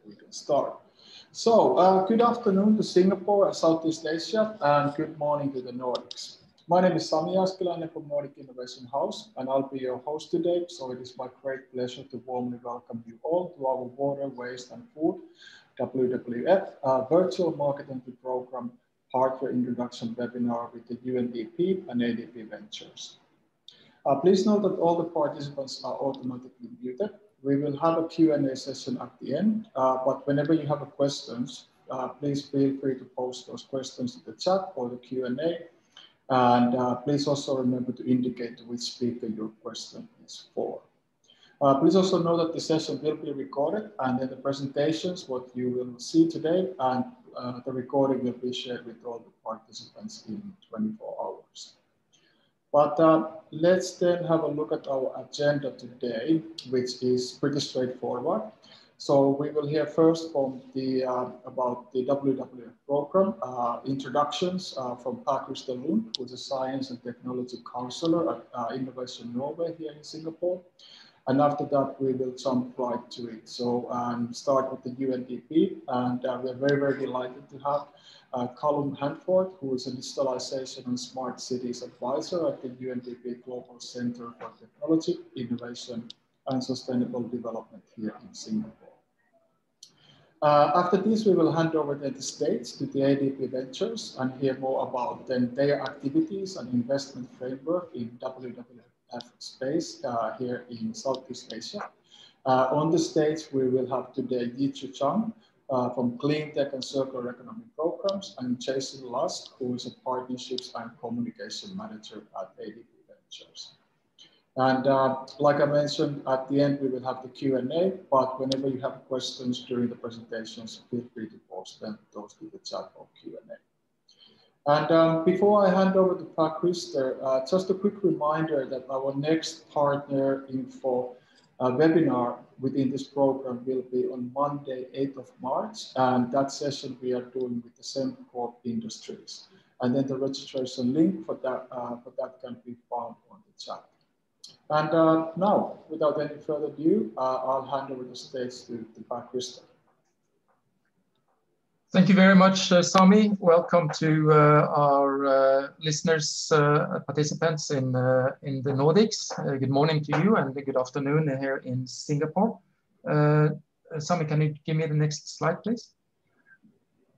we can start. So, good afternoon to Singapore and Southeast Asia, and good morning to the Nordics. My name is Sami Askelainen from Nordic Innovation House, and I'll be your host today. So it is my great pleasure to warmly welcome you all to our Water, Waste and Food, WWF, virtual market entry program hardware introduction webinar with the UNDP and ADB Ventures. Please note that all the participants are automatically muted. We will have a Q&A session at the end, but whenever you have questions, please feel free to post those questions in the chat or the Q&A. And please also remember to indicate which speaker your question is for. Please also know that the session will be recorded, and then the presentations, what you will see today, and the recording will be shared with all the participants in 24 hours. But let's then have a look at our agenda today, which is pretty straightforward. So we will hear first from about the WWF program, introductions from Christer Lund, who is a Science and Technology Counsellor at Innovation Norway here in Singapore. And after that, we will jump right to it. So start with the UNDP, and we're very, very delighted to have Calum Handforth, who is a Digitalisation and Smart Cities Advisor at the UNDP Global Centre for Technology, Innovation and Sustainable Development here in Singapore. After this, we will hand over the stage to the ADB Ventures and hear more about their activities and investment framework in WWF space here in Southeast Asia. On the stage, we will have today Yichu Chang from Clean Tech and Circular Economy Programs, and Jason Lusk, who is a Partnerships and Communication Manager at ADB Ventures. And like I mentioned, at the end, we will have the Q&A, but whenever you have questions during the presentations, feel free to post those to the chat or Q&A. And before I hand over to Christer, just a quick reminder that our next partner info webinar within this program will be on Monday, 8th of March. And that session we are doing with the Handforth Industries. And then the registration link for that can be found on the chat. And now, without any further ado, I'll hand over the stage to Christer. Thank you very much, Sami. Welcome to our listeners, participants in the Nordics. Good morning to you and good afternoon here in Singapore. Sami, can you give me the next slide, please?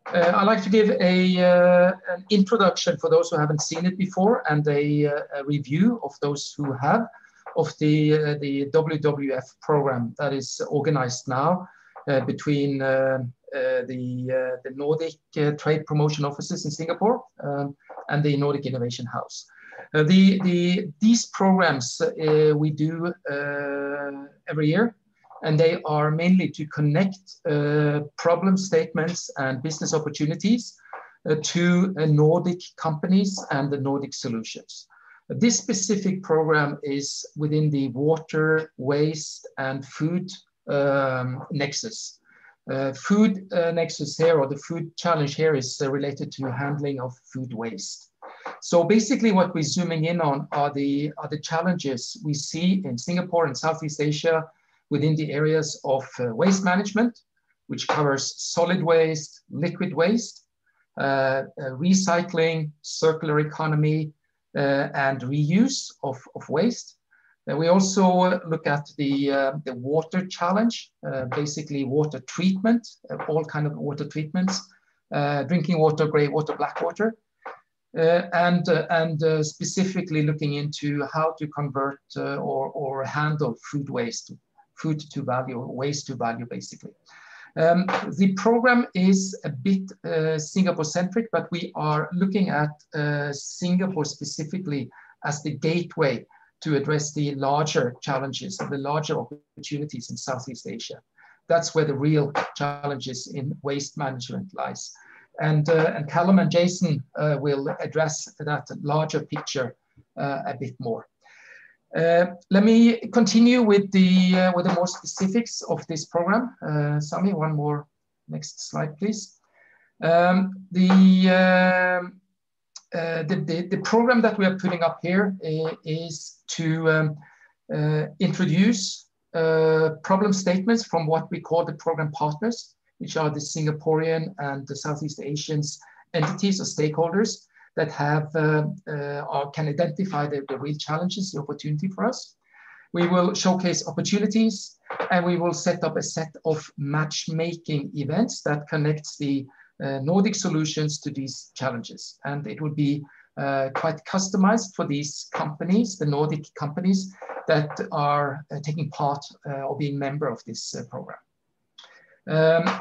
I'd like to give an introduction for those who haven't seen it before and a review of those who have of the WWF program that is organized now between the Nordic Trade Promotion Offices in Singapore and the Nordic Innovation House. These programs we do every year, and they are mainly to connect problem statements and business opportunities to Nordic companies and the Nordic solutions. This specific program is within the water, waste, and food nexus. Food nexus here, or the food challenge here, is related to handling of food waste. So basically what we're zooming in on are the challenges we see in Singapore and Southeast Asia within the areas of waste management, which covers solid waste, liquid waste, recycling, circular economy, and reuse of waste. We also look at the water challenge, basically water treatment, all kind of water treatments, drinking water, grey water, black water, and specifically looking into how to convert or handle food waste, food to value, waste to value, basically. The program is a bit Singapore-centric, but we are looking at Singapore specifically as the gateway to address the larger challenges and the larger opportunities in Southeast Asia. That's where the real challenges in waste management lies. And Calum and Jason will address that larger picture a bit more. Let me continue with the more specifics of this program. Sami, one more, next slide, please. The program that we are putting up here is to introduce problem statements from what we call the program partners. which are the Singaporean and the Southeast Asian entities or stakeholders that have or can identify the real challenges, the opportunity for us. We will showcase opportunities, and we will set up a set of matchmaking events that connects the Nordic solutions to these challenges. And it will be quite customized for these companies, the Nordic companies that are taking part or being member of this program.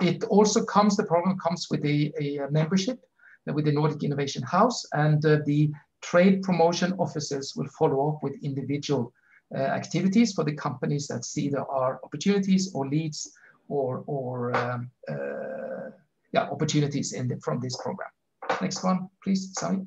It also comes, the program comes with a membership with the Nordic Innovation House, and the trade promotion officers will follow up with individual activities for the companies that see there are opportunities or leads or opportunities from this program. Next one, please, Sami.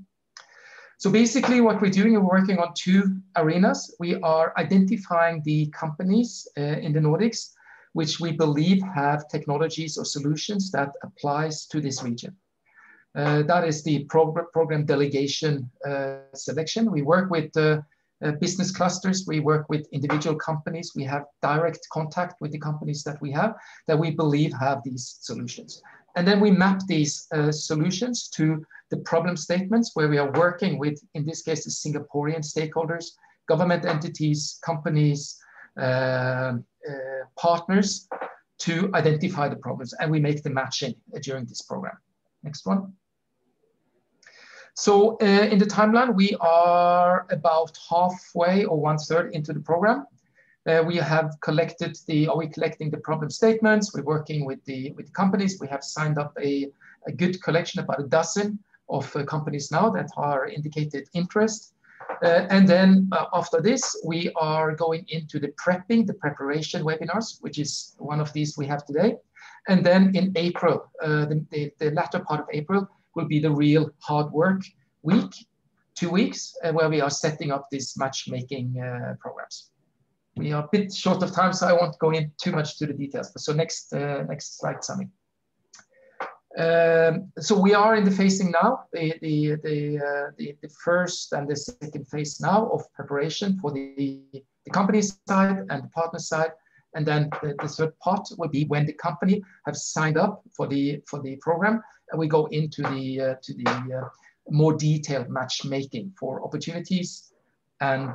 So basically what we're doing, we're working on two arenas. We are identifying the companies in the Nordics which we believe have technologies or solutions that applies to this region. That is the program delegation selection. We work with business clusters, we work with individual companies, we have direct contact with the companies that we believe have these solutions. And then we map these solutions to the problem statements where we are working with, in this case, the Singaporean stakeholders, government entities, companies, partners to identify the problems, and we make the matching during this program. Next one. So in the timeline, we are about halfway or 1/3 into the program. We have collected we're collecting the problem statements. We're working with the companies. We have signed up a good collection, about a dozen of companies now that are indicated interest. And then after this, we are going into the preparation webinars, which is one of these we have today. And then in April, the latter part of April, will be the real hard work week, 2 weeks, where we are setting up these matchmaking programs. We are a bit short of time, so I won't go in too much to the details. So next slide, Sami. So we are in the phasing now, the first and the second phase now of preparation for the company side and the partner side. And then the third part will be when the company have signed up for the program, and we go into the more detailed matchmaking for opportunities and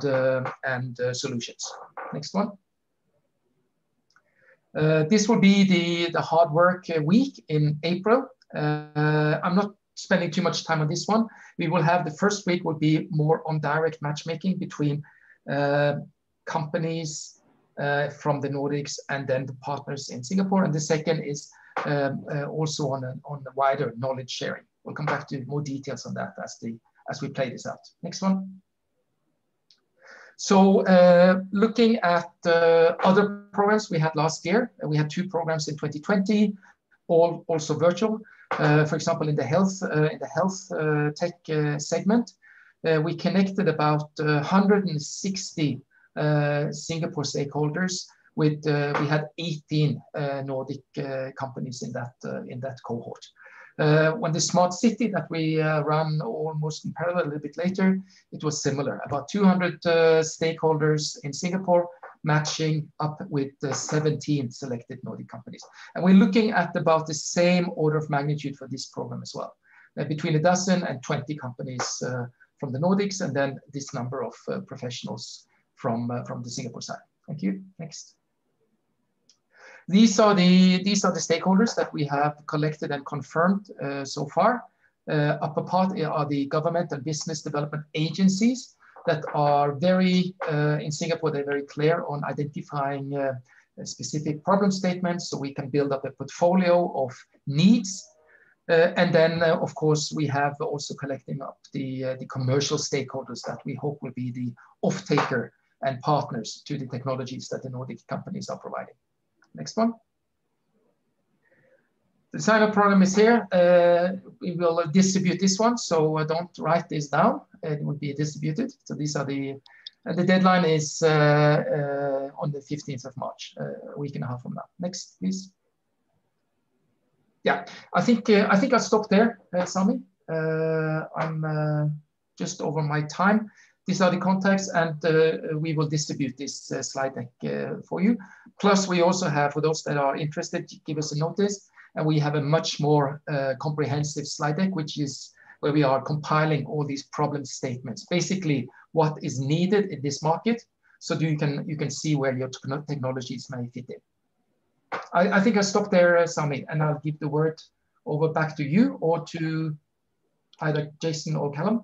solutions. Next one. This will be the hard work week in April. I'm not spending too much time on this one. We will have the first week will be more on direct matchmaking between companies from the Nordics and then the partners in Singapore. And the second is also on the wider knowledge sharing. We'll come back to more details on that as we play this out. Next one. So looking at other programs we had last year, we had 2 programs in 2020, all also virtual. For example, in the health tech segment, we connected about 160 Singapore stakeholders with we had 18 Nordic companies in that cohort. When the smart city that we run almost in parallel a little bit later, it was similar, about 200 stakeholders in Singapore matching up with 17 selected Nordic companies. And we're looking at about the same order of magnitude for this program as well, between a dozen and 20 companies from the Nordics, and then this number of professionals from the Singapore side. Thank you. Next. These are the stakeholders that we have collected and confirmed so far. Upper part are the government and business development agencies that are very, in Singapore, they're very clear on identifying specific problem statements so we can build up a portfolio of needs. And then, of course, we have also collecting up the commercial stakeholders that we hope will be the off-taker and partners to the technologies that the Nordic companies are providing. Next one. The sign-up program is here. We will distribute this one, so don't write this down. It will be distributed. So these are the deadline is on the 15th of March, a week and a half from now. Next, please. Yeah, I think I'll stop there, Sami. I'm just over my time. These are the contacts, and we will distribute this slide deck for you. Plus, we also have, for those that are interested, give us a notice. And we have a much more comprehensive slide deck, which is where we are compiling all these problem statements, basically what is needed in this market, so you can see where your technologies may fit in. I think I'll stop there, Sami, and I'll give the word over back to you or to either Jason or Calum.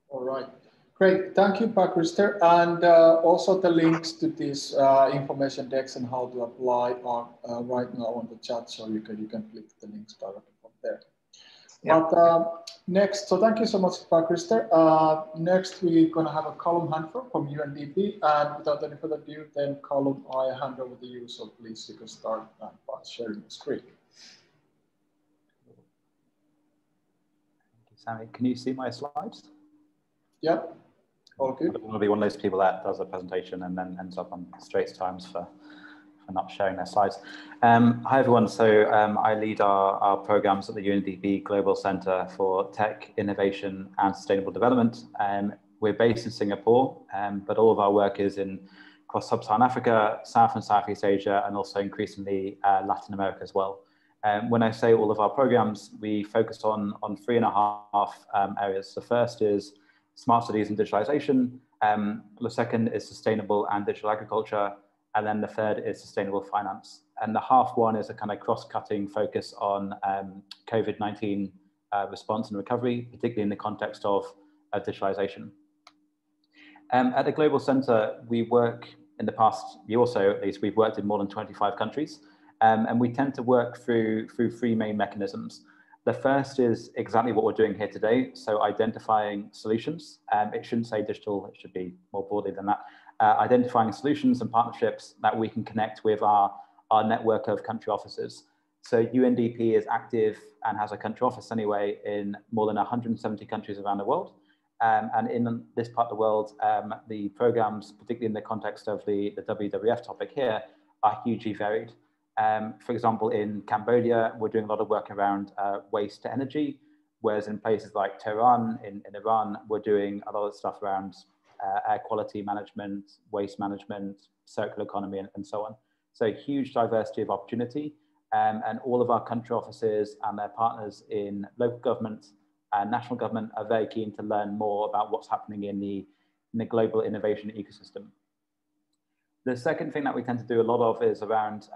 All right, great. Thank you, Christer. And also the links to these information decks and how to apply are right now on the chat, so you can click the links directly from there. Yeah. But next, so thank you so much, Christer. Next, we're going to have a Calum Handforth from UNDP. And without any further ado, then Calum, I hand over to you. So please, you can start by sharing the screen. Thank you, Sami. Can you see my slides? Yeah, all good. I don't want to be one of those people that does a presentation and then ends up on Straits Times for not sharing their slides. Hi everyone, so I lead our programs at the UNDP Global Centre for Tech, Innovation and Sustainable Development. We're based in Singapore, but all of our work is in across Sub-Saharan Africa, South and Southeast Asia, and also increasingly Latin America as well. When I say all of our programs, we focus on 3.5 areas. The first is smart cities and digitalization. The second is sustainable and digital agriculture. And then the third is sustainable finance. And the half one is a kind of cross-cutting focus on COVID-19 response and recovery, particularly in the context of digitalization. At the Global Centre, we work in the past year or so, at least, we've worked in more than 25 countries. And we tend to work through three main mechanisms. The first is exactly what we're doing here today. So identifying solutions. It shouldn't say digital, it should be more broadly than that. Identifying solutions and partnerships that we can connect with our network of country offices. So UNDP is active and has a country office anyway in more than 170 countries around the world. And in this part of the world, the programs, particularly in the context of the WWF topic here, are hugely varied. For example, in Cambodia, we're doing a lot of work around waste to energy, whereas in places like Tehran, in Iran, we're doing a lot of stuff around air quality management, waste management, circular economy, and so on. So huge diversity of opportunity, and all of our country offices and their partners in local government and national government are very keen to learn more about what's happening in the global innovation ecosystem. The second thing that we tend to do a lot of is around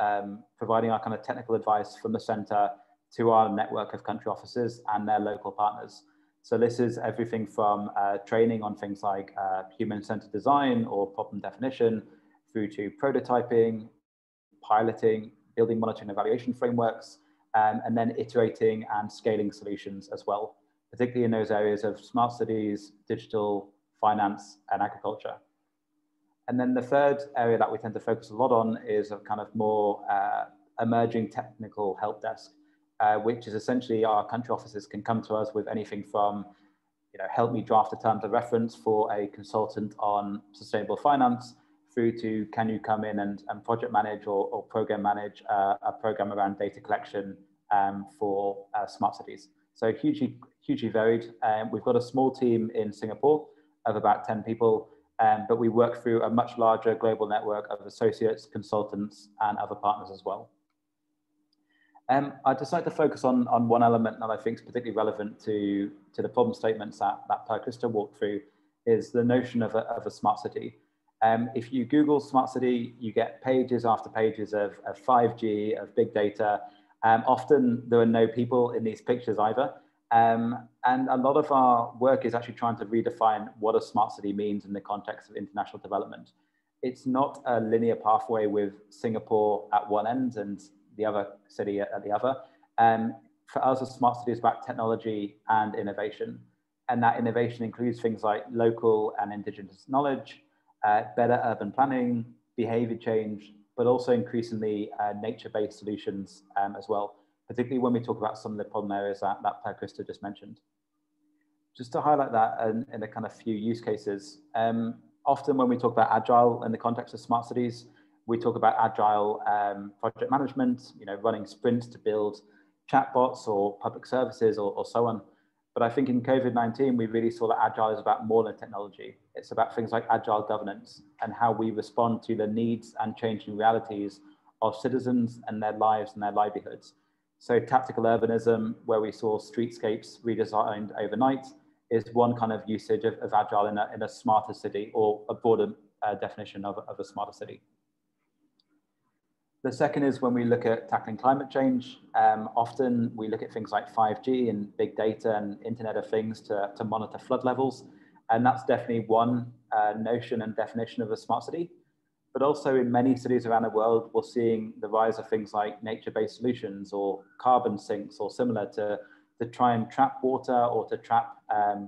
providing our kind of technical advice from the centre to our network of country offices and their local partners. So this is everything from training on things like human-centered design or problem definition, through to prototyping, piloting, building monitoring and evaluation frameworks, and then iterating and scaling solutions as well, particularly in those areas of smart cities, digital, finance, and agriculture. And then the third area that we tend to focus a lot on is a kind of more emerging technical help desk, which is essentially our country offices can come to us with anything from, help me draft the terms of reference for a consultant on sustainable finance, through to can you come in and project manage or program manage a program around data collection for smart cities. So hugely varied. We've got a small team in Singapore of about 10 people, but we work through a much larger global network of associates, consultants, and other partners as well. I decided to focus on one element that I think is particularly relevant to the problem statements that Christer walked through, is the notion of a smart city. If you Google smart city, you get pages after pages of 5G, of big data. Often there are no people in these pictures either. And a lot of our work is actually trying to redefine what a smart city means in the context of international development. It's not a linear pathway with Singapore at one end and the other city at the other. For us, a smart city is about technology and innovation. And that innovation includes things like local and indigenous knowledge, better urban planning, behavior change, but also increasingly nature-based solutions as well, particularly when we talk about some of the problem areas that Christer just mentioned. Just to highlight that in a kind of few use cases, often when we talk about agile in the context of smart cities, we talk about agile project management, running sprints to build chatbots or public services or so on. But I think in COVID-19, we really saw that agile is about more than technology. It's about things like agile governance and how we respond to the needs and changing realities of citizens and their lives and their livelihoods. So tactical urbanism, where we saw streetscapes redesigned overnight, is one kind of usage of agile in a smarter city, or a broader definition of a smarter city. The second is when we look at tackling climate change, often we look at things like 5G and big data and Internet of Things to monitor flood levels. And that's definitely one notion and definition of a smart city. But also in many cities around the world, we're seeing the rise of things like nature-based solutions or carbon sinks or similar to try and trap water or to trap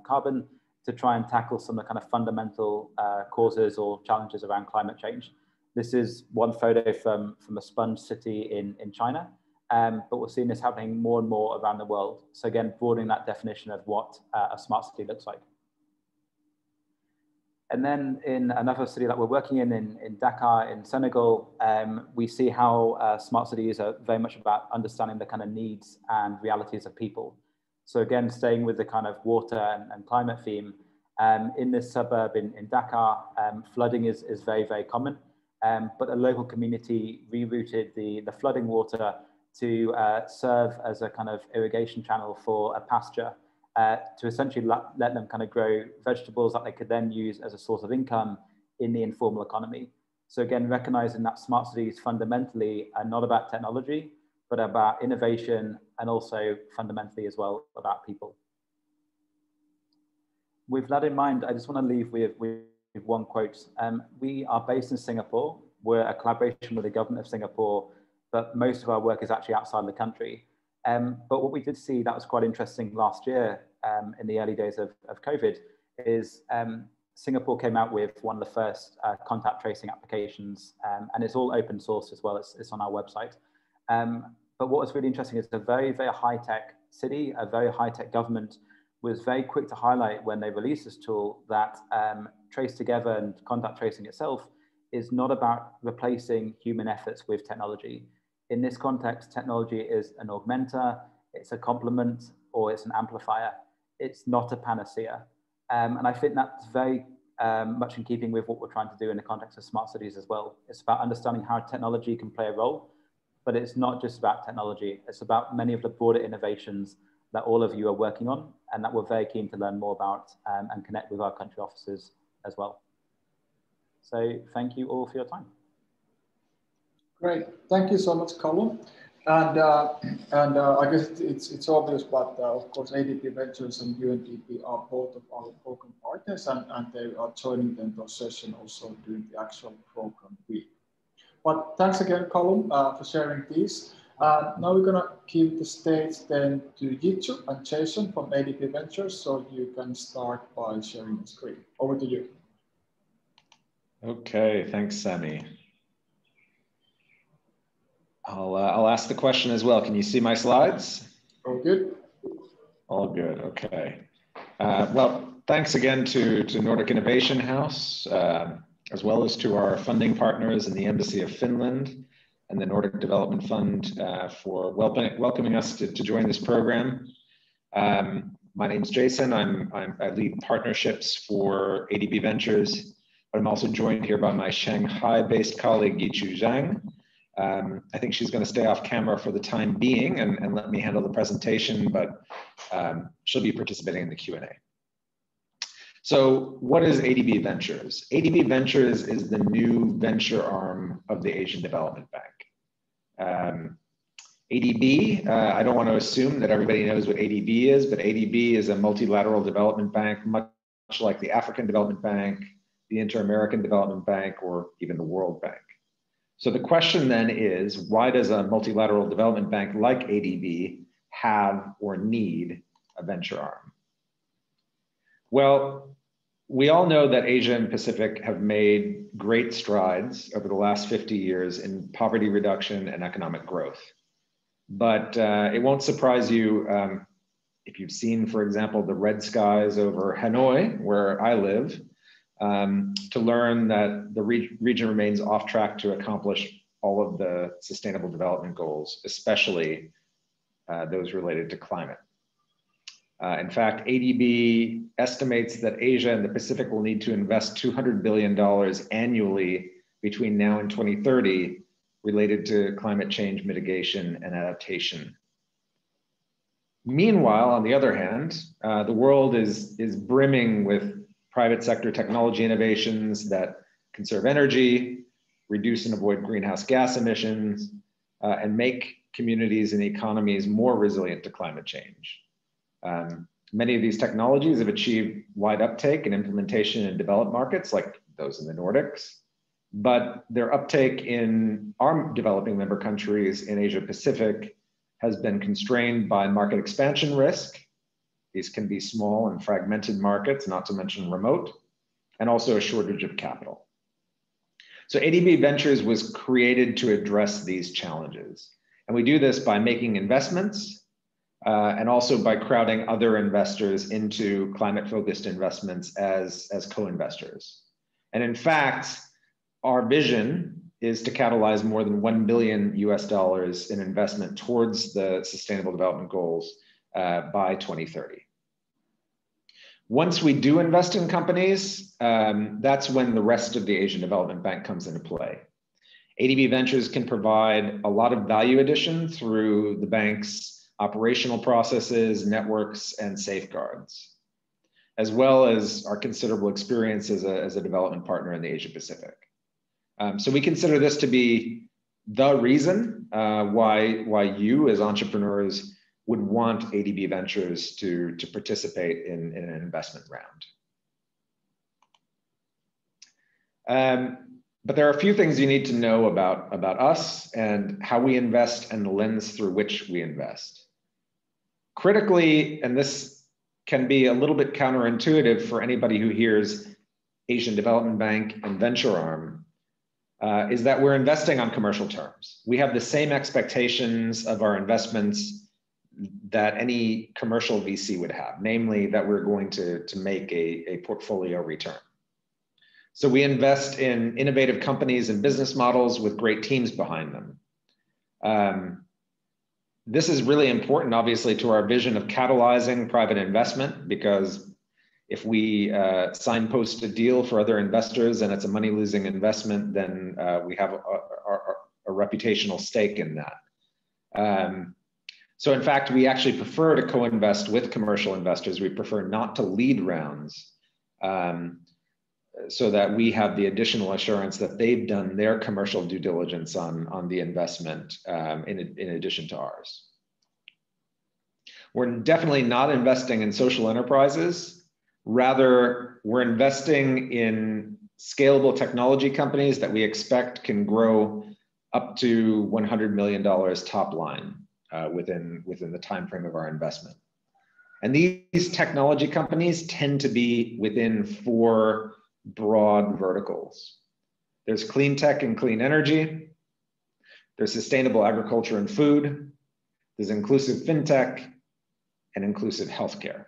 carbon, to try and tackle some of the kind of fundamental causes or challenges around climate change. This is one photo from a sponge city in China, but we're seeing this happening more and more around the world. So again, broadening that definition of what a smart city looks like. And then in another city that we're working in Dakar, in Senegal, we see how smart cities are very much about understanding the kind of needs and realities of people. So again, staying with the kind of water and climate theme, in this suburb in Dakar, flooding is very, very common. But the local community rerouted the flooding water to serve as a kind of irrigation channel for a pasture, to essentially let them kind of grow vegetables that they could then use as a source of income in the informal economy. So again, recognizing that smart cities fundamentally are not about technology, but about innovation, and also fundamentally as well about people. With that in mind, I just want to leave with one quote. We are based in Singapore. We're a collaboration with the government of Singapore, but most of our work is actually outside the country. But what we did see that was quite interesting last year, in the early days of COVID, is Singapore came out with one of the first contact tracing applications, and it's all open source as well. It's on our website. But what was really interesting is a very, very high-tech city, a very high-tech government was very quick to highlight when they released this tool that Trace Together and contact tracing itself is not about replacing human efforts with technology. In this context, technology is an augmenter, it's a complement, or it's an amplifier. It's not a panacea. And I think that's very much in keeping with what we're trying to do in the context of smart cities as well. It's about understanding how technology can play a role, but it's not just about technology. It's about many of the broader innovations that all of you are working on and that we're very keen to learn more about and connect with our country officers as well. So thank you all for your time. Great, thank you so much, Calum. And I guess it's obvious, but of course ADB Ventures and UNDP are both of our program partners, and they are joining the session also during the actual program week. But thanks again, Calum, for sharing these. Now we're gonna give the stage then to Yichu and Jason from ADB Ventures, so you can start by sharing the screen. Over to you. Okay, thanks, Sami. I'll ask the question as well. Can you see my slides? All good. All good, okay. Well, thanks again to Nordic Innovation House, as well as to our funding partners in the Embassy of Finland and the Nordic Development Fund for welcoming us to join this program. My name's Jason. I lead partnerships for ADB Ventures, but I'm also joined here by my Shanghai-based colleague, Yichu Zhang. I think she's going to stay off camera for the time being and let me handle the presentation, but she'll be participating in the Q&A. So what is ADB Ventures? ADB Ventures is the new venture arm of the Asian Development Bank. ADB, I don't want to assume that everybody knows what ADB is, but ADB is a multilateral development bank, much like the African Development Bank, the Inter-American Development Bank, or even the World Bank. So the question then is, why does a multilateral development bank like ADB have or need a venture arm? Well, we all know that Asia and Pacific have made great strides over the last 50 years in poverty reduction and economic growth. But it won't surprise you if you've seen, for example, the red skies over Hanoi, where I live, to learn that the region remains off track to accomplish all of the sustainable development goals, especially those related to climate. In fact, ADB estimates that Asia and the Pacific will need to invest $200 billion annually between now and 2030 related to climate change mitigation and adaptation. Meanwhile, on the other hand, the world is brimming with private sector technology innovations that conserve energy, reduce and avoid greenhouse gas emissions, and make communities and economies more resilient to climate change. Many of these technologies have achieved wide uptake and implementation in developed markets like those in the Nordics, but their uptake in our developing member countries in Asia Pacific has been constrained by market expansion risk. These can be small and fragmented markets, not to mention remote, and also a shortage of capital. So ADB Ventures was created to address these challenges. And we do this by making investments and also by crowding other investors into climate-focused investments as co-investors. And in fact, our vision is to catalyze more than $1 billion in investment towards the Sustainable Development Goals by 2030. Once we do invest in companies, that's when the rest of the Asian Development Bank comes into play. ADB Ventures can provide a lot of value addition through the bank's operational processes, networks, and safeguards, as well as our considerable experience as a development partner in the Asia Pacific. So we consider this to be the reason why you as entrepreneurs would want ADB Ventures to participate in an investment round. But there are a few things you need to know about us and how we invest and the lens through which we invest. Critically, and this can be a little bit counterintuitive for anybody who hears Asian Development Bank and venture arm, is that we're investing on commercial terms. We have the same expectations of our investments that any commercial VC would have, namely that we're going to make a portfolio return. So we invest in innovative companies and business models with great teams behind them. This is really important, obviously, to our vision of catalyzing private investment, because if we signpost a deal for other investors and it's a money-losing investment, then we have a reputational stake in that. So in fact, we actually prefer to co-invest with commercial investors. We prefer not to lead rounds so that we have the additional assurance that they've done their commercial due diligence on the investment in addition to ours. We're definitely not investing in social enterprises. Rather, we're investing in scalable technology companies that we expect can grow up to $100 million top line within the time frame of our investment. And these technology companies tend to be within 4 broad verticals. There's clean tech and clean energy. There's sustainable agriculture and food. There's inclusive fintech and inclusive healthcare.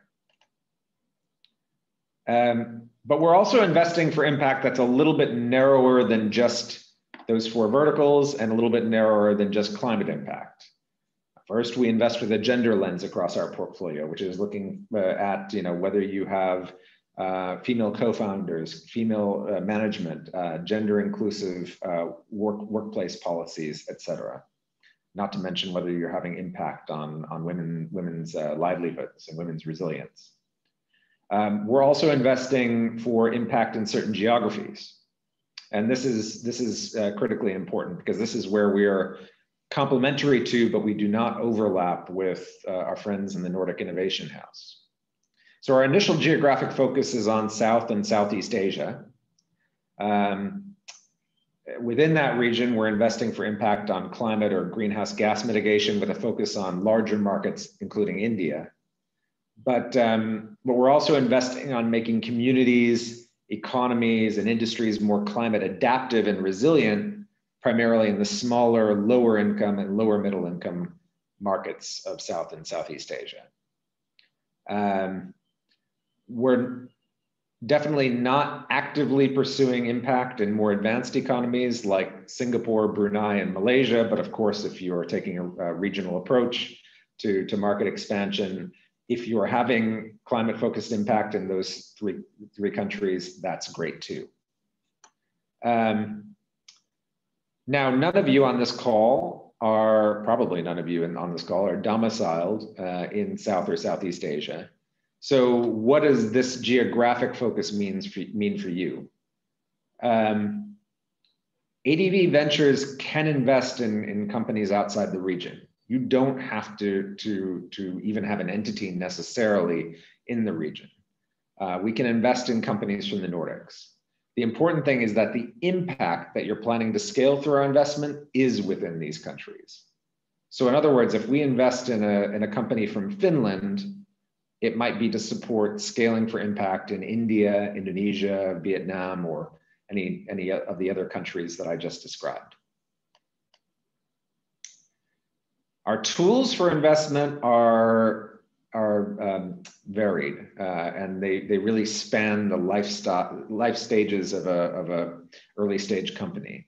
But we're also investing for impact that's a little bit narrower than just those 4 verticals and a little bit narrower than just climate impact. First, we invest with a gender lens across our portfolio, which is looking at whether you have female co-founders, female management, gender inclusive workplace policies, etc. Not to mention whether you're having impact on women's livelihoods and women's resilience. We're also investing for impact in certain geographies. And this is critically important because this is where we are complementary to, but we do not overlap with our friends in the Nordic Innovation House. So our initial geographic focus is on South and Southeast Asia. Within that region, we're investing for impact on climate or greenhouse gas mitigation with a focus on larger markets, including India. But we're also investing on making communities, economies, and industries more climate adaptive and resilient, primarily in the smaller, lower income and lower middle income markets of South and Southeast Asia. We're definitely not actively pursuing impact in more advanced economies like Singapore, Brunei, and Malaysia. But of course, if you're taking a regional approach to market expansion, if you're having climate-focused impact in those three countries, that's great too. Now, none of you on this call are, probably none of you on this call, are domiciled in South or Southeast Asia. So what does this geographic focus mean for you? ADB Ventures can invest in companies outside the region. You don't have to even have an entity necessarily in the region. We can invest in companies from the Nordics. The important thing is that the impact that you're planning to scale through our investment is within these countries. So in other words, if we invest in a company from Finland, it might be to support scaling for impact in India, Indonesia, Vietnam, or any of the other countries that I just described. Our tools for investment are varied, and they really span the life stages of a early stage company.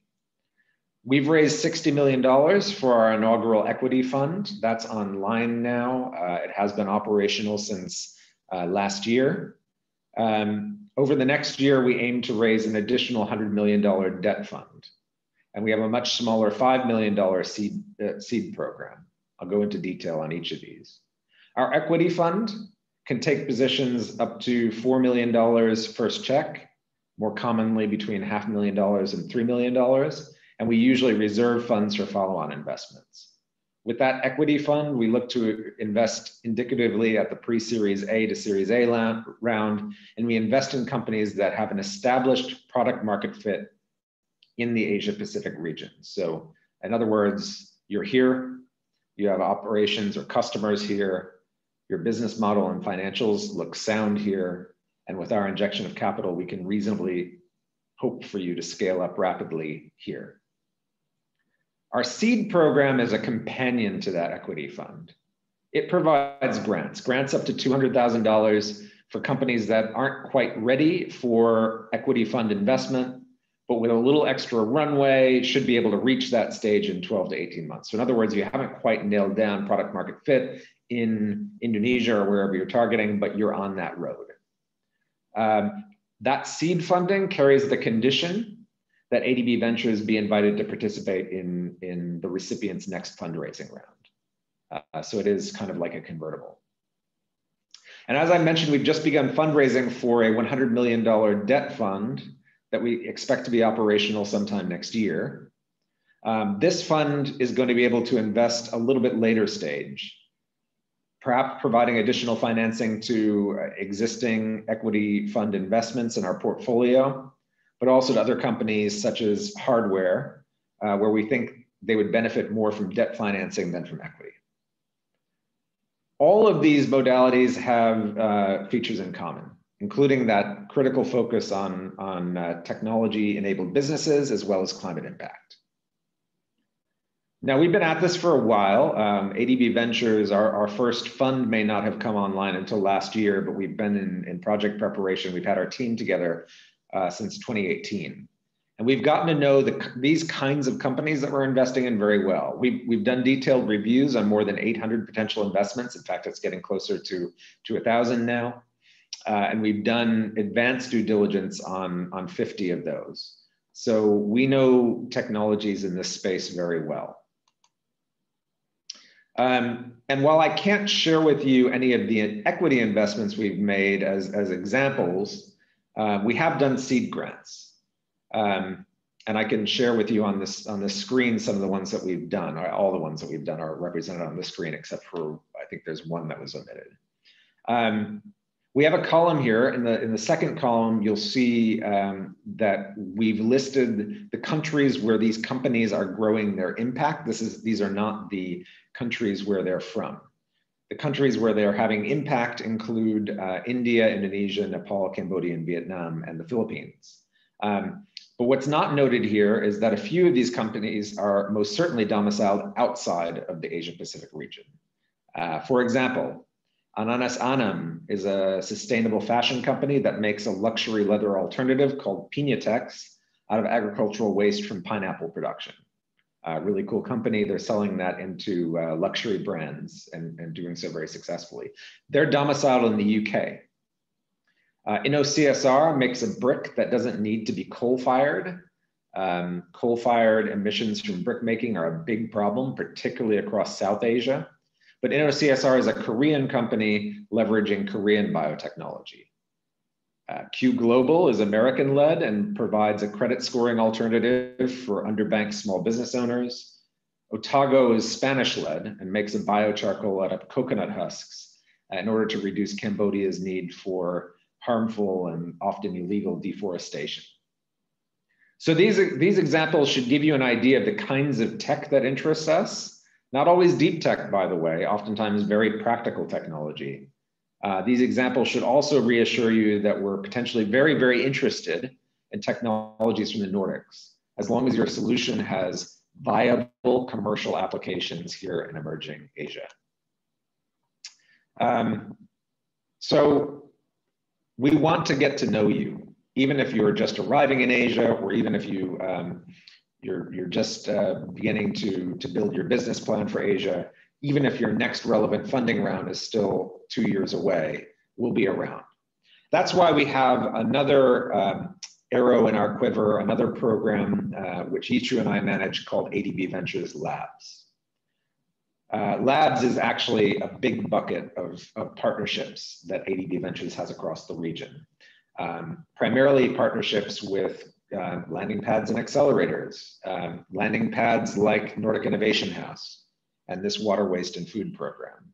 We've raised $60 million for our inaugural equity fund. That's online now. It has been operational since last year. Over the next year, we aim to raise an additional $100 million debt fund. And we have a much smaller $5 million seed program. I'll go into detail on each of these. Our equity fund can take positions up to $4 million first check, more commonly between $500,000 and $3 million. And we usually reserve funds for follow-on investments. With that equity fund, we look to invest indicatively at the pre-Series A to Series A round, and we invest in companies that have an established product market fit in the Asia Pacific region. So in other words, you're here, you have operations or customers here, your business model and financials look sound here, and with our injection of capital, we can reasonably hope for you to scale up rapidly here. Our seed program is a companion to that equity fund. It provides grants up to $200,000 for companies that aren't quite ready for equity fund investment, but with a little extra runway, should be able to reach that stage in 12 to 18 months. So in other words, you haven't quite nailed down product market fit in Indonesia or wherever you're targeting, but you're on that road. That seed funding carries the condition that ADB Ventures be invited to participate in the recipient's next fundraising round. So it is kind of like a convertible. And as I mentioned, we've just begun fundraising for a $100 million debt fund that we expect to be operational sometime next year. This fund is going to be able to invest a little bit later stage, perhaps providing additional financing to existing equity fund investments in our portfolio, but also to other companies such as hardware, where we think they would benefit more from debt financing than from equity. All of these modalities have features in common, including that critical focus on technology-enabled businesses as well as climate impact. Now, we've been at this for a while. ADB Ventures, our first fund may not have come online until last year, but we've been in project preparation. We've had our team together since 2018. And we've gotten to know these kinds of companies that we're investing in very well. We've done detailed reviews on more than 800 potential investments. In fact, it's getting closer to 1,000 now. And we've done advanced due diligence on 50 of those. So we know technologies in this space very well. And while I can't share with you any of the equity investments we've made as examples, we have done seed grants. And I can share with you on this screen some of the ones that we've done. All the ones that we've done are represented on the screen, except for, I think there's one that was omitted. We have a column here. In the second column, you'll see that we've listed the countries where these companies are growing their impact. These are not the countries where they're from. The countries where they're having impact include India, Indonesia, Nepal, Cambodia, and Vietnam, and the Philippines. But what's not noted here is that a few of these companies are most certainly domiciled outside of the Asia Pacific region. For example, Ananas Anam is a sustainable fashion company that makes a luxury leather alternative called Piñatex out of agricultural waste from pineapple production. Really cool company. They're selling that into luxury brands and doing so very successfully. They're domiciled in the UK. InnoCSR makes a brick that doesn't need to be coal-fired. Coal-fired emissions from brickmaking are a big problem, particularly across South Asia. But InnoCSR is a Korean company leveraging Korean biotechnology. Q Global is American-led and provides a credit scoring alternative for underbanked small business owners. Otago is Spanish-led and makes a biocharcoal out of coconut husks in order to reduce Cambodia's need for harmful and often illegal deforestation. So these examples should give you an idea of the kinds of tech that interests us. Not always deep tech, by the way, oftentimes very practical technology. These examples should also reassure you that we're potentially very, very interested in technologies from the Nordics, as long as your solution has viable commercial applications here in emerging Asia. So we want to get to know you. Even if you're just arriving in Asia, or even if you're just beginning to build your business plan for Asia, even if your next relevant funding round is still 2 years away, we'll be around. That's why we have another arrow in our quiver, another program which Yichu and I manage called ADB Ventures Labs. Labs is actually a big bucket of partnerships that ADB Ventures has across the region. Primarily partnerships with landing pads and accelerators, landing pads like Nordic Innovation House and this water waste and food program.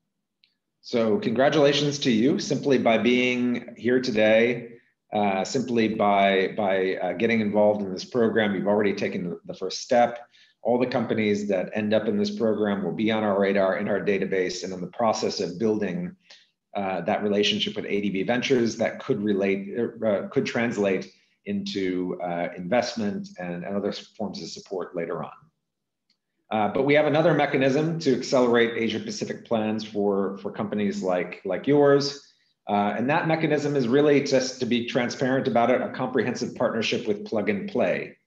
So congratulations to you simply by being here today, simply by getting involved in this program. You've already taken the first step. All the companies that end up in this program will be on our radar, in our database, and in the process of building that relationship with ADB Ventures that could translate into investment and other forms of support later on. But we have another mechanism to accelerate Asia-Pacific plans for companies like yours. And that mechanism is really, just to be transparent about it, a comprehensive partnership with Plug and Play.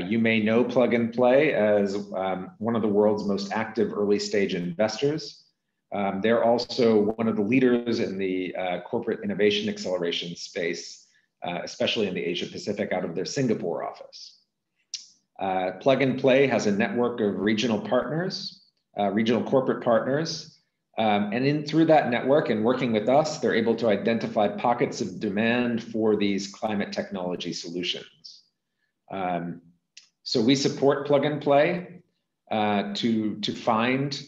You may know Plug and Play as one of the world's most active early stage investors. They're also one of the leaders in the corporate innovation acceleration space, especially in the Asia Pacific out of their Singapore office. Plug and Play has a network of regional partners, regional corporate partners. And through that network and working with us, they're able to identify pockets of demand for these climate technology solutions. So we support Plug and Play to find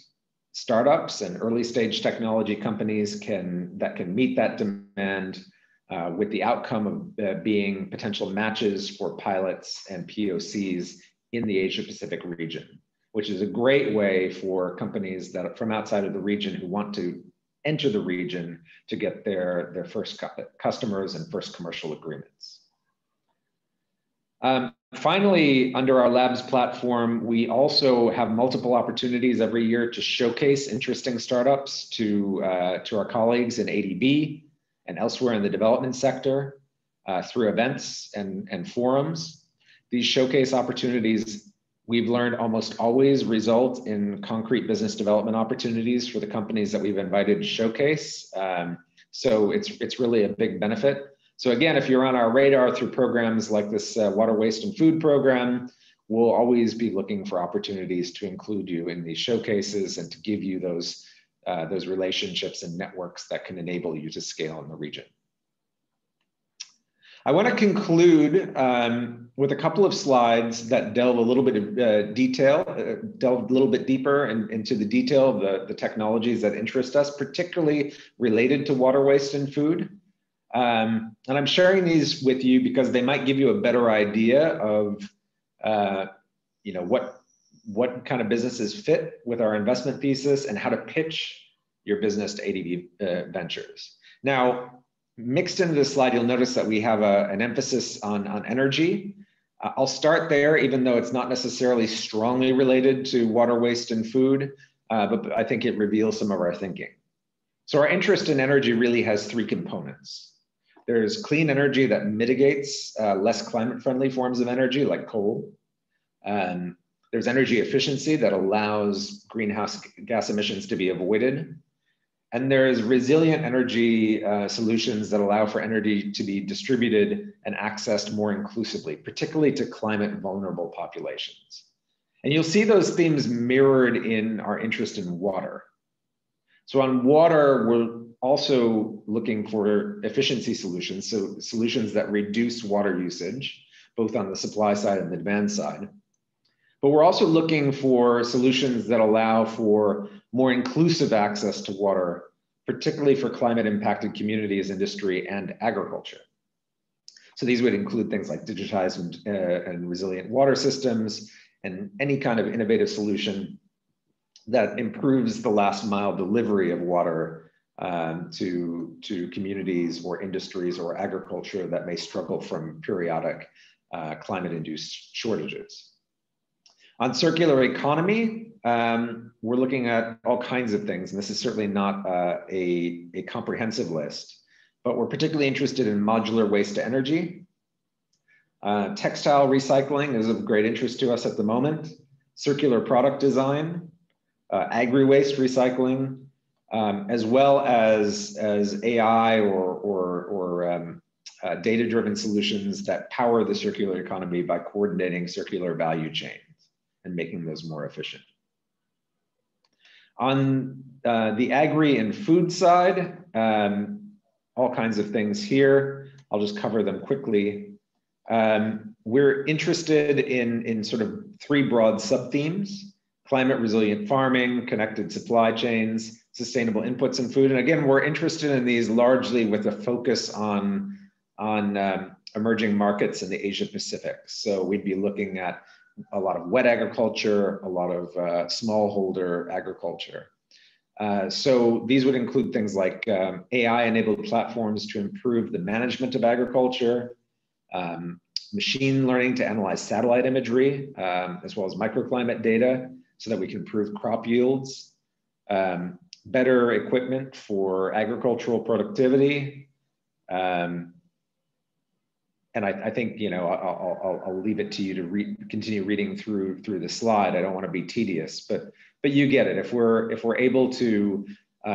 startups and early stage technology companies that can meet that demand with the outcome of being potential matches for pilots and POCs in the Asia Pacific region, which is a great way for companies that from outside of the region who want to enter the region to get their first customers and first commercial agreements. Finally, under our labs platform, we also have multiple opportunities every year to showcase interesting startups to our colleagues in ADB and elsewhere in the development sector through events and forums. These showcase opportunities, we've learned, almost always result in concrete business development opportunities for the companies that we've invited to showcase. So it's really a big benefit. So again, if you're on our radar through programs like this water waste and food program, we'll always be looking for opportunities to include you in these showcases and to give you those relationships and networks that can enable you to scale in the region. I want to conclude with a couple of slides that delve a little bit of delve a little bit deeper into the detail of the technologies that interest us, particularly related to water waste and food. And I'm sharing these with you because they might give you a better idea of what kind of businesses fit with our investment thesis and how to pitch your business to ADB Ventures. Now, mixed into this slide, you'll notice that we have an emphasis on energy. I'll start there, even though it's not necessarily strongly related to water waste and food, but I think it reveals some of our thinking. So our interest in energy really has three components. There's clean energy that mitigates less climate-friendly forms of energy, like coal. There's energy efficiency that allows greenhouse gas emissions to be avoided. And there's resilient energy solutions that allow for energy to be distributed and accessed more inclusively, particularly to climate vulnerable populations. And you'll see those themes mirrored in our interest in water. So on water, we're also looking for efficiency solutions, so solutions that reduce water usage, both on the supply side and the demand side. But we're also looking for solutions that allow for more inclusive access to water, particularly for climate impacted communities, industry, and agriculture. So these would include things like digitized and resilient water systems, and any kind of innovative solution that improves the last mile delivery of water to communities or industries or agriculture that may struggle from periodic climate-induced shortages. On circular economy, we're looking at all kinds of things, and this is certainly not a comprehensive list, but we're particularly interested in modular waste to energy. Textile recycling is of great interest to us at the moment. Circular product design, agri-waste recycling, as well as AI or data-driven solutions that power the circular economy by coordinating circular value chains and making those more efficient. On the agri and food side, all kinds of things here. I'll just cover them quickly. We're interested in sort of three broad sub-themes: climate resilient farming, connected supply chains, sustainable inputs in food. And again, we're interested in these largely with a focus on emerging markets in the Asia Pacific. So we'd be looking at a lot of wet agriculture, a lot of smallholder agriculture. So these would include things like AI-enabled platforms to improve the management of agriculture, machine learning to analyze satellite imagery, as well as microclimate data so that we can improve crop yields, better equipment for agricultural productivity. And I think, you know, I'll leave it to you to continue reading through the slide. I don't want to be tedious, but you get it. If we're able to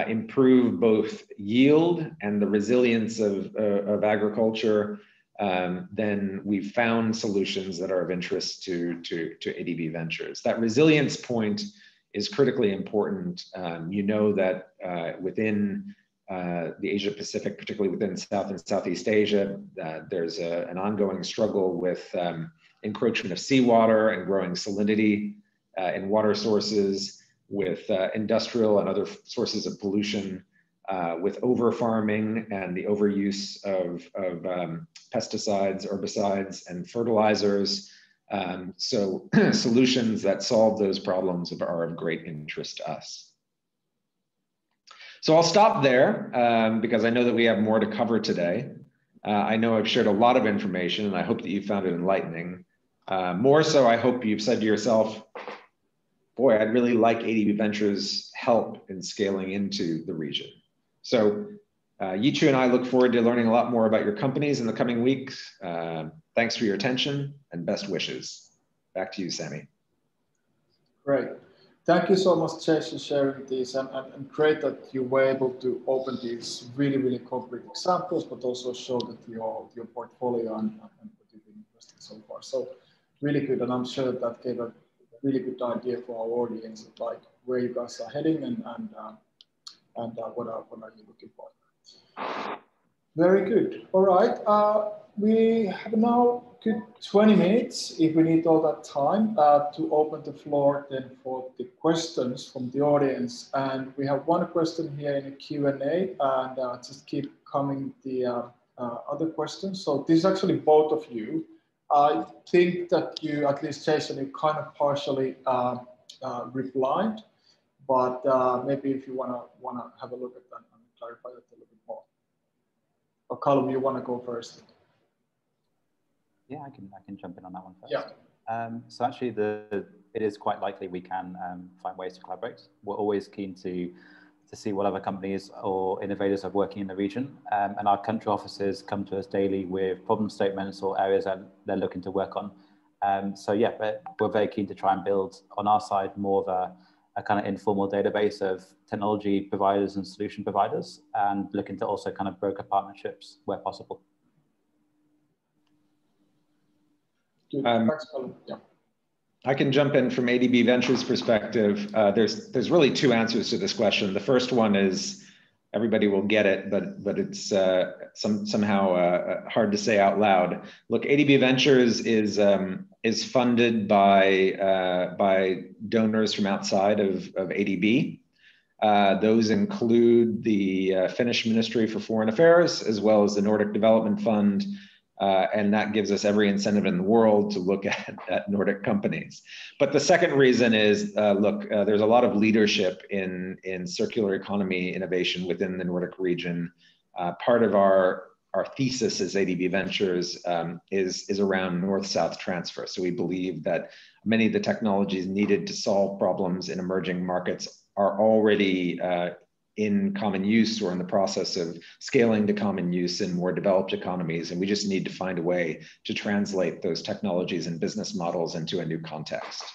improve both yield and the resilience of agriculture, then we've found solutions that are of interest to ADB Ventures. That resilience point is critically important. You know that within the Asia Pacific, particularly within South and Southeast Asia, there's an ongoing struggle with encroachment of seawater and growing salinity in water sources, with industrial and other sources of pollution, with over-farming and the overuse of pesticides, herbicides, and fertilizers. So solutions that solve those problems are of great interest to us. So I'll stop there because I know that we have more to cover today. I know I've shared a lot of information and I hope that you found it enlightening. More so, I hope you've said to yourself, boy, I'd really like ADB Ventures' help in scaling into the region. So Yichu and I look forward to learning a lot more about your companies in the coming weeks. Thanks for your attention and best wishes. Back to you, Sammy. Great. Thank you so much, Chase, for sharing this, and great that you were able to open these really, really concrete examples, but also show that your portfolio and what you've been investing so far. So really good, and I'm sure that gave a really good idea for our audience of like where you guys are heading and what are you looking for. Very good. All right. We have now good 20 minutes, if we need all that time, to open the floor then for the questions from the audience. And we have one question here in the Q&A, and just keep coming the other questions. So this is actually both of you. I think that you, at least Jason, you kind of partially replied, but maybe if you wanna have a look at that and clarify that a little bit more. Or Calum, you wanna go first? Yeah, I can jump in on that one first. Yeah. So actually, it is quite likely we can find ways to collaborate. We're always keen to see what other companies or innovators are working in the region, and our country offices come to us daily with problem statements or areas that they're looking to work on. So yeah, we're very keen to try and build on our side more of a kind of informal database of technology providers and solution providers, and looking to also kind of broker partnerships where possible. Thanks, Calum. Yeah. I can jump in from ADB Ventures perspective. There's really two answers to this question. The first one is everybody will get it, but it's somehow hard to say out loud. Look, ADB Ventures is funded by donors from outside of ADB. Those include the Finnish Ministry for Foreign Affairs, as well as the Nordic Development Fund. And that gives us every incentive in the world to look at Nordic companies. But the second reason is, there's a lot of leadership in circular economy innovation within the Nordic region. Part of our thesis as ADB Ventures is around north-south transfer. So we believe that many of the technologies needed to solve problems in emerging markets are already in common use or in the process of scaling to common use in more developed economies. And we just need to find a way to translate those technologies and business models into a new context.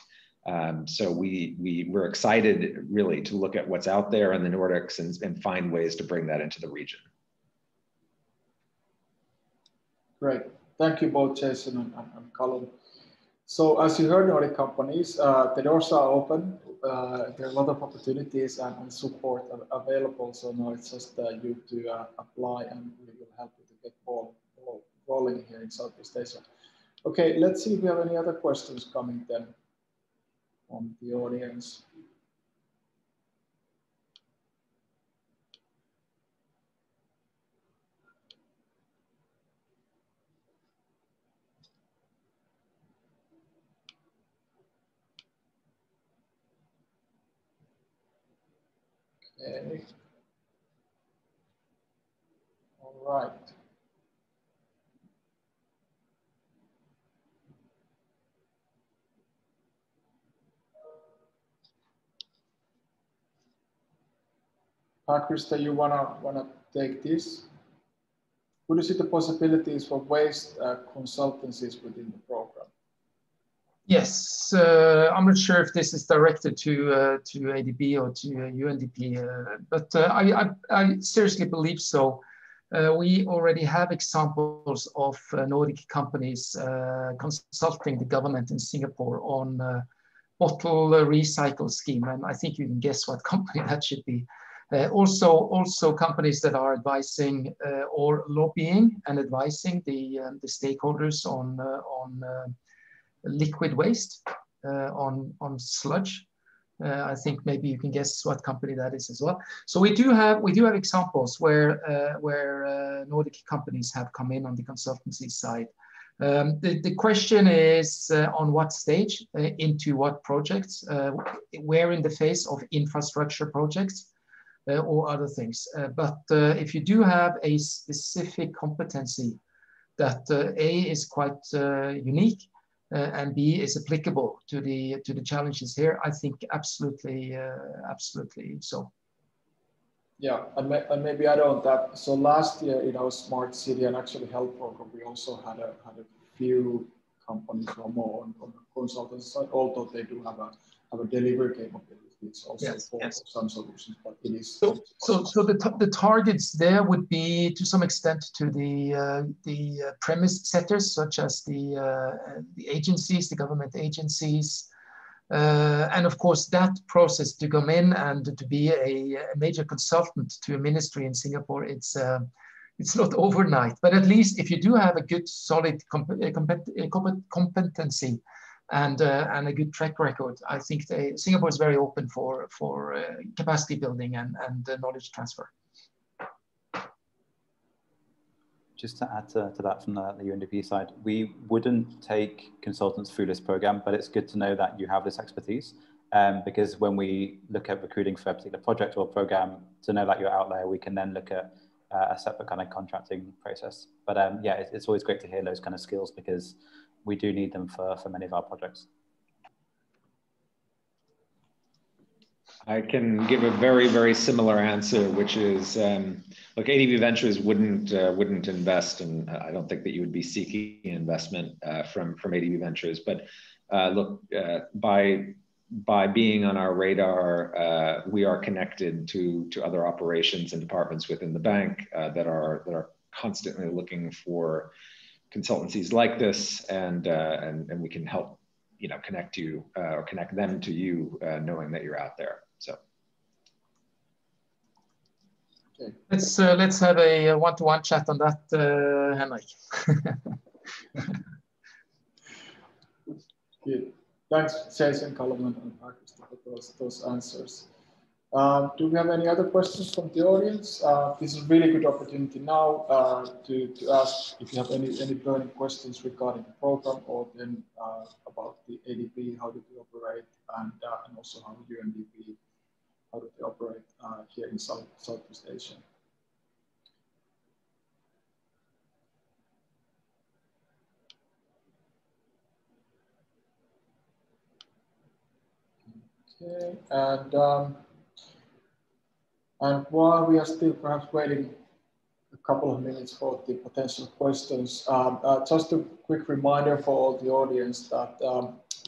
So we're excited really to look at what's out there in the Nordics and find ways to bring that into the region. Great. Thank you both, Jason and Calum. So as you heard, Nordic companies, the doors are open. There are a lot of opportunities and support available. So now it's just you to apply, and we will help you to get ball rolling here in Southeast Asia. Okay, let's see if we have any other questions coming then from the audience. Okay. All right. Christer, you wanna take this? Would you see the possibilities for waste consultancies within the program? Yes, I'm not sure if this is directed to ADB or to UNDP, but I seriously believe so. We already have examples of Nordic companies consulting the government in Singapore on bottle recycle scheme, and I think you can guess what company that should be. Also companies that are advising or lobbying and advising the stakeholders on liquid waste, on sludge. I think maybe you can guess what company that is as well. So we do have examples where Nordic companies have come in on the consultancy side. The question is on what stage, into what projects, where in the phase of infrastructure projects or other things. But if you do have a specific competency that A is quite unique, and B is applicable to the challenges here, I think absolutely so. Yeah, and maybe I don't that. So last year in our Smart City and actually Health program, we also had a few companies or more on the consultancy side, although they do have a delivery capability. It's also for some solutions, but it is so the targets there would be to some extent to the premise setters, such as the agencies, the government agencies, and of course that process to come in and to be a major consultant to a ministry in Singapore, it's not overnight, but at least if you do have a good solid competency and a good track record, I think Singapore is very open for capacity building and knowledge transfer. Just to add to that from the UNDP side, we wouldn't take consultants through this program, but it's good to know that you have this expertise, because when we look at recruiting for a particular project or program, to know that you're out there, we can then look at a separate kind of contracting process. But yeah, it's always great to hear those kind of skills, because we do need them for many of our projects. I can give a very, very similar answer, which is, look, ADB Ventures wouldn't invest, and I don't think that you would be seeking investment from ADB Ventures. But look, by by being on our radar, we are connected to other operations and departments within the bank that are constantly looking for consultancies like this, and we can help, connect you or connect them to you, knowing that you're out there. So. Okay. Let's have a one-to-one chat on that, Henrik. Good. Thanks, Jason, Calum, and Christer for those answers. Do we have any other questions from the audience? This is a really good opportunity now to ask if you have any burning questions regarding the program, or then about the ADB, how do they operate, and also how UNDP, how do they operate here in Southeast Asia. Okay, and while we are still perhaps waiting a couple of minutes for the potential questions, just a quick reminder for all the audience that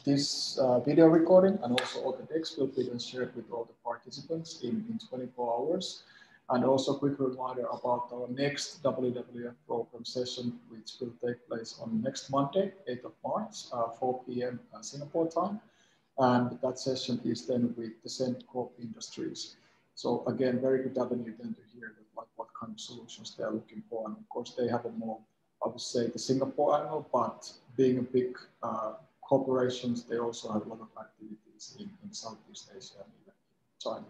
this video recording and also all the decks will be shared with all the participants in 24 hours. And also a quick reminder about our next WWF program session, which will take place on next Monday, 8th of March, 4 p.m. Singapore time. And that session is then with the Handforth Industries. So again, very good avenue then to hear what kind of solutions they're looking for. And of course, they have a more, I would say, the Singapore angle, but being a big corporations, they also have a lot of activities in Southeast Asia and even China.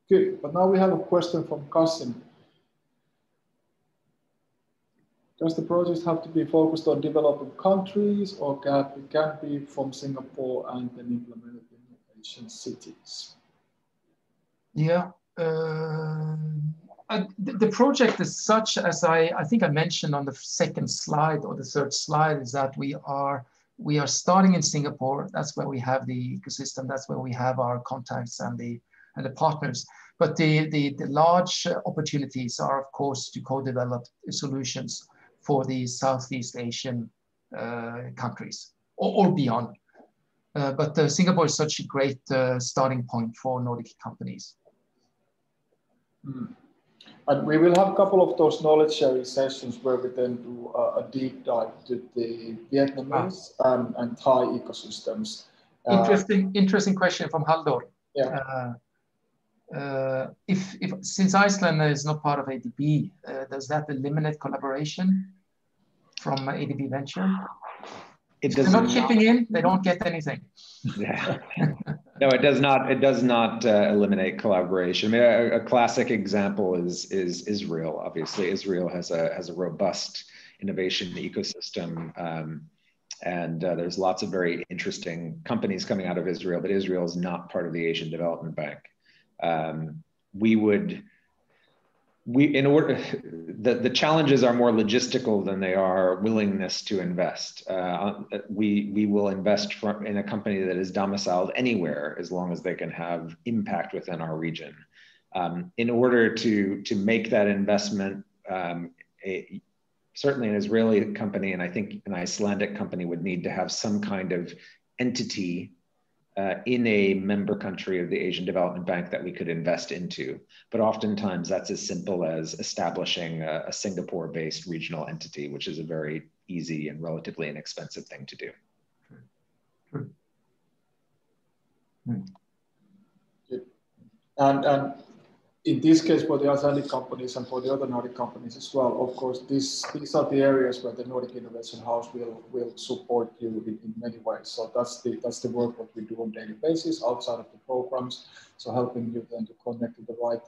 Good, but now we have a question from Cassim. Does the project have to be focused on developing countries, or can it be from Singapore and then implemented in Asian cities? Yeah, the project is such, as I think I mentioned on the second slide or the third slide, is that we are starting in Singapore. That's where we have the ecosystem. That's where we have our contacts and the partners. But the large opportunities are, of course, to co-develop solutions for the Southeast Asian countries or beyond. But Singapore is such a great starting point for Nordic companies. And we will have a couple of those knowledge sharing sessions where we then do a deep dive to the Vietnamese and Thai ecosystems. Interesting question from Haldor. Yeah. Since Iceland is not part of ADB, does that eliminate collaboration from ADB Venture? They're not chipping in; they don't get anything. Yeah. No, it does not. It does not eliminate collaboration. I mean, a classic example is Israel. Obviously, Israel has a robust innovation ecosystem, and there's lots of very interesting companies coming out of Israel. But Israel is not part of the Asian Development Bank. The challenges are more logistical than they are willingness to invest. We will invest in a company that is domiciled anywhere as long as they can have impact within our region. In order to make that investment, certainly an Israeli company, and I think an Icelandic company, would need to have some kind of entity in a member country of the Asian Development Bank that we could invest into. But oftentimes that's as simple as establishing a Singapore-based regional entity, which is a very easy and relatively inexpensive thing to do. And in this case, for the Icelandic companies and for the other Nordic companies as well, of course, these are the areas where the Nordic Innovation House will support you in many ways. So that's the work that we do on a daily basis outside of the programs. So helping you then to connect to the right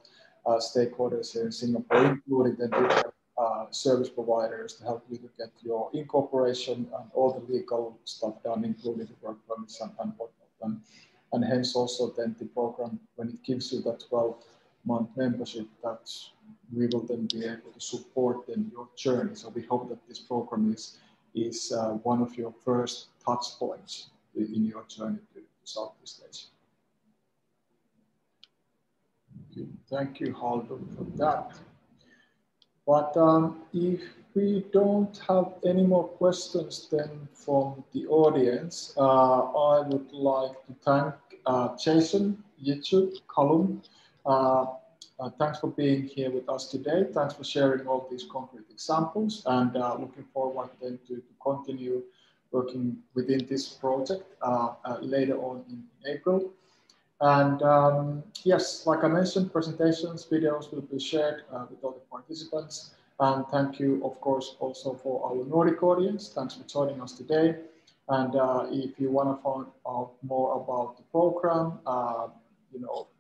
stakeholders here in Singapore, including the different service providers to help you to get your incorporation and all the legal stuff done, including the work permits and whatnot. And hence also then the program, when it gives you that 12-month membership, that we will then be able to support then your journey. So we hope that this program is one of your first touch points in your journey to Southeast Asia. Okay. Thank you, Haldo, for that. But if we don't have any more questions then from the audience, I would like to thank Jason, Yichu, Calum. Thanks for being here with us today. Thanks for sharing all these concrete examples, and looking forward then to continue working within this project later on in April. And yes, like I mentioned, presentations, videos will be shared with all the participants. And thank you, of course, also for our Nordic audience. Thanks for joining us today. And if you want to find out more about the program,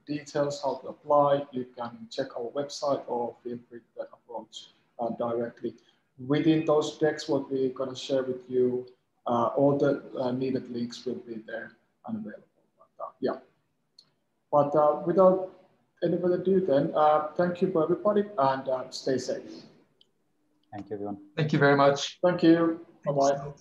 details, how to apply, you can check our website or feel free to approach directly. Within those decks, what we're going to share with you, all the needed links will be there and available. Yeah. But without any further ado then, thank you for everybody and stay safe. Thank you, everyone. Thank you very much. Thank you. Bye-bye.